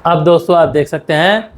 अब दोस्तों आप देख सकते हैं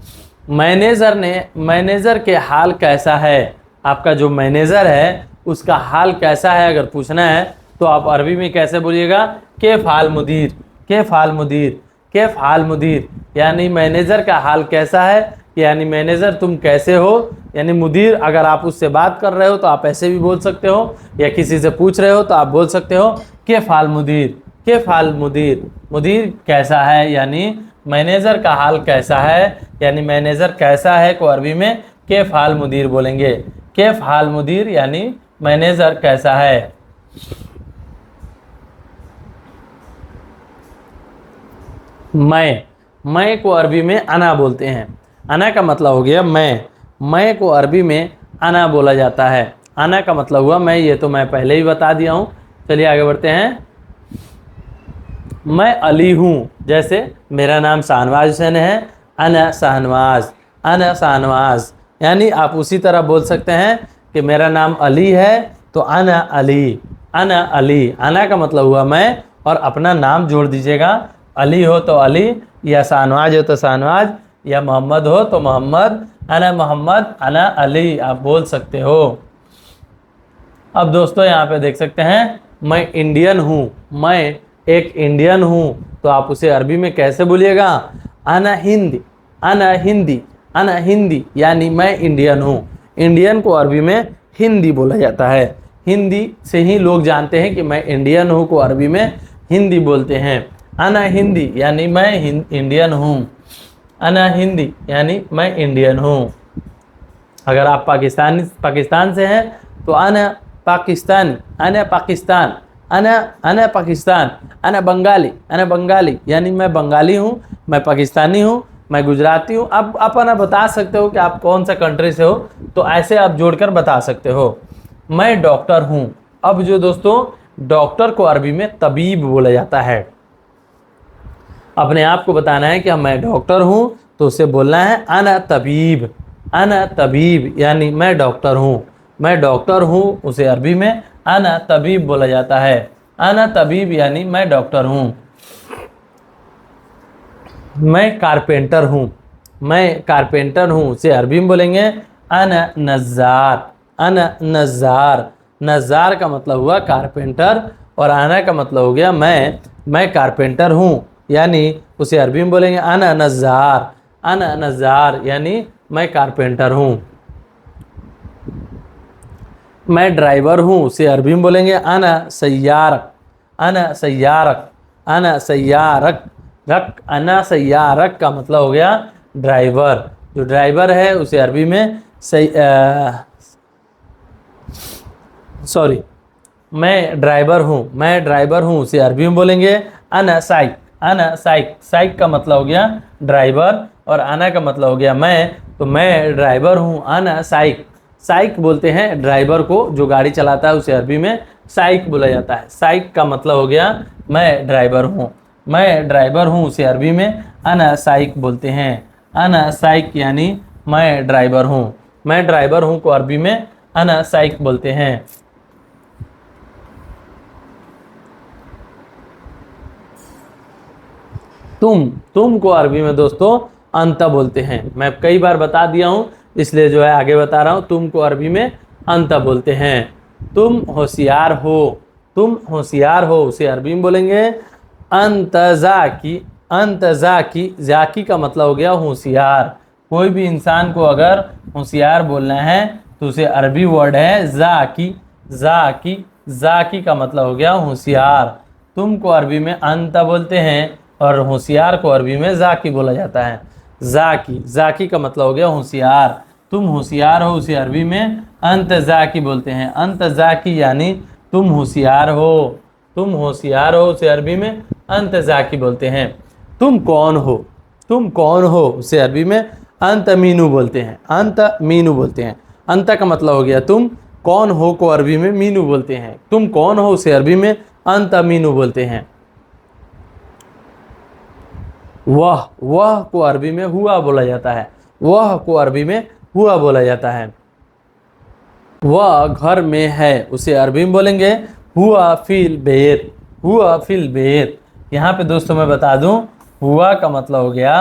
मैनेजर के हाल कैसा है। आपका जो मैनेजर है उसका हाल कैसा है अगर पूछना है तो आप अरबी में कैसे बोलिएगा, कैफ हाल मुदीर, कैफ हाल मुदीर, कैफ हाल मुदीर। यानी मैनेजर का हाल कैसा है, यानी मैनेजर तुम कैसे हो। यानी मुदीर अगर आप उससे बात कर रहे हो तो आप ऐसे भी बोल सकते हो, या किसी से पूछ रहे हो तो आप बोल सकते हो कैफ हाल मुदीर, कैफ हाल मुदीर। मुदीर कैसा है यानी मैनेजर का हाल कैसा है, यानी मैनेजर कैसा है को अरबी में कैफ हाल मुदीर बोलेंगे। कैफ हाल मुदीर यानी मैनेजर कैसा है। मैं को अरबी में अना बोलते हैं। अना का मतलब हो गया मैं को अरबी में अना बोला जाता है। अना का मतलब हुआ मैं, ये तो मैं पहले ही बता दिया हूँ। चलिए आगे बढ़ते हैं। मैं अली हूँ, जैसे मेरा नाम शाहनवाज हुसैन है, अना शाहनवाज, अना शाहनवाज। यानी आप उसी तरह बोल सकते हैं कि मेरा नाम अली है तो अना अली, अना अली। अना का मतलब हुआ मैं और अपना नाम जोड़ दीजिएगा। अली हो तो अली, या शाहनवाज हो तो शाहनवाज, या मोहम्मद हो तो मोहम्मद। अना मोहम्मद, अना अली आप बोल सकते हो। अब दोस्तों यहाँ पे देख सकते हैं मैं इंडियन हूँ, मैं एक इंडियन हूँ, तो आप उसे अरबी में कैसे बोलिएगा, अना हिंदी, अना हिंदी, अना हिंदी। यानी मैं इंडियन हूँ। इंडियन को अरबी में हिंदी बोला जाता है। हिंदी से ही लोग जानते हैं कि मैं इंडियन हूँ को अरबी में हिंदी बोलते हैं। अना हिंदी यानी मैं इंडियन हूँ, अना हिंदी यानी मैं इंडियन हूँ। अगर आप पाकिस्तान से हैं तो अना पाकिस्तानी, अना पाकिस्तान, अना पाकिस्तान। अना बंगाली यानी मैं बंगाली हूँ, मैं पाकिस्तानी हूँ, मैं गुजराती हूँ। अब अपना बता सकते हो कि आप कौन सा कंट्री से हो, तो ऐसे आप जोड़कर बता सकते हो। मैं डॉक्टर हूँ। अब जो दोस्तों डॉक्टर को अरबी में तबीब बोला जाता है। अपने आप को बताना है कि मैं डॉक्टर हूँ तो उसे बोलना है अना तबीब, अना तबीब यानी मैं डॉक्टर हूँ। मैं डॉक्टर हूँ उसे अरबी में अना तबीब बोला जाता है। अना तबीब यानी मैं डॉक्टर हूँ। मैं कारपेंटर हूँ, मैं कारपेंटर हूँ उसे अरबी में बोलेंगे अना नज़ार, अना नज़ार। नज़ार का मतलब हुआ कारपेंटर और आना का मतलब हो गया मैं कारपेंटर हूँ, यानी उसे अरबी में बोलेंगे अना नज़ार, अना नज़ार यानी मैं कारपेंटर हूँ। मैं ड्राइवर हूँ उसे अरबी में बोलेंगे अना सय्यारक, अना सय्यारक, अना सय्यारक। अना सय्यारक का मतलब हो गया ड्राइवर। जो ड्राइवर है उसे अरबी में मैं ड्राइवर हूँ, मैं ड्राइवर हूँ उसे अरबी में बोलेंगे अना साइक, अना साइक। साइक का मतलब हो गया ड्राइवर और अना का मतलब हो गया मैं, तो मैं ड्राइवर हूँ अना साइक। साइक बोलते हैं ड्राइवर को, जो गाड़ी चलाता है उसे अरबी में साइक बोला जाता है। साइक का मतलब हो गया मैं ड्राइवर हूँ, मैं ड्राइवर हूँ उसे अरबी में अना साइक बोलते हैं। अना साइक यानी मैं ड्राइवर हूँ। मैं ड्राइवर हूँ को अरबी में अना साइक बोलते हैं। तुम को अरबी में दोस्तों अंत बोलते हैं। मैं कई बार बता दिया हूँ इसलिए जो है आगे बता रहा हूँ। तुम को अरबी में अंत बोलते हैं। तुम होशियार हो, तुम होशियार हो उसे अरबी में बोलेंगे अंतज़ाकी, अंतज़ाकी। जाकी का मतलब हो गया होशियार। कोई भी इंसान को अगर होशियार बोलना है तो उसे अरबी वर्ड है जाकी, जाकी। जाकी का मतलब हो गया होशियार। तुम को अरबी में अंत बोलते हैं और होशियार को अरबी में जाकी बोला जाता है। जाकी, जाकी का मतलब हो गया होशियार। तुम होशियार हो उसे अरबी में अंत जाकी बोलते हैं। अंत जाकी यानी तुम होशियार हो, तुम होशियार हो उसे अरबी में अंत जाकी बोलते हैं। तुम कौन हो, तुम कौन हो उसे अरबी में अंत मीनू बोलते हैं, अंत मीनू बोलते हैं। अंत का मतलब हो गया तुम, कौन हो को अरबी में मीनू बोलते हैं। तुम कौन हो उसे अरबी में अंत मीनू बोलते हैं। वह को अरबी में हुआ बोला जाता है। वह को अरबी में हुआ बोला जाता है। वह घर में है उसे अरबी में बोलेंगे हुआ फिल बेत, हुआ फिल बेत। यहाँ पे दोस्तों मैं बता दूं हुआ का मतलब हो गया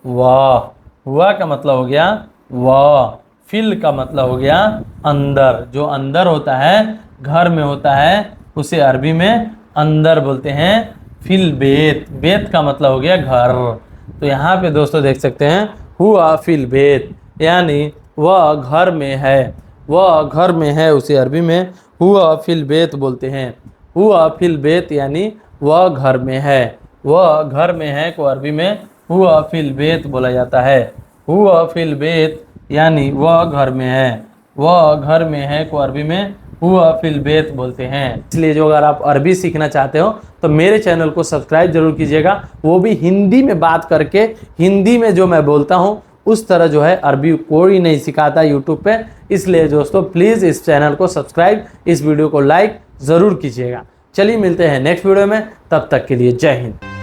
वाह, हुआ का मतलब हो गया वाह, फिल का मतलब हो गया अंदर। जो अंदर होता है, घर में होता है, उसे अरबी में अंदर बोलते हैं। फिल बेत, बेत का मतलब हो गया घर। तो यहाँ पे दोस्तों देख सकते हैं हुआ फिल बेत, यानी वह घर में है, वह घर में है, उसे अरबी में हुआ फिल बेत बोलते हैं। हुआ फिल बेत यानी वह घर में है, वह घर में है को अरबी में हुआ फिल बेत बोला जाता है। हुआ फिल बेत यानी वह घर में है, वह घर में है को अरबी में हुआ फिल बेत बोलते हैं। इसलिए जो अगर आप अरबी सीखना चाहते हो तो मेरे चैनल को सब्सक्राइब जरूर कीजिएगा, वो भी हिंदी में बात करके। हिंदी में जो मैं बोलता हूँ उस तरह जो है अरबी कोई नहीं सिखाता यूट्यूब पे। इसलिए दोस्तों प्लीज़ इस चैनल को सब्सक्राइब, इस वीडियो को लाइक ज़रूर कीजिएगा। चलिए मिलते हैं नेक्स्ट वीडियो में, तब तक के लिए जय हिंद।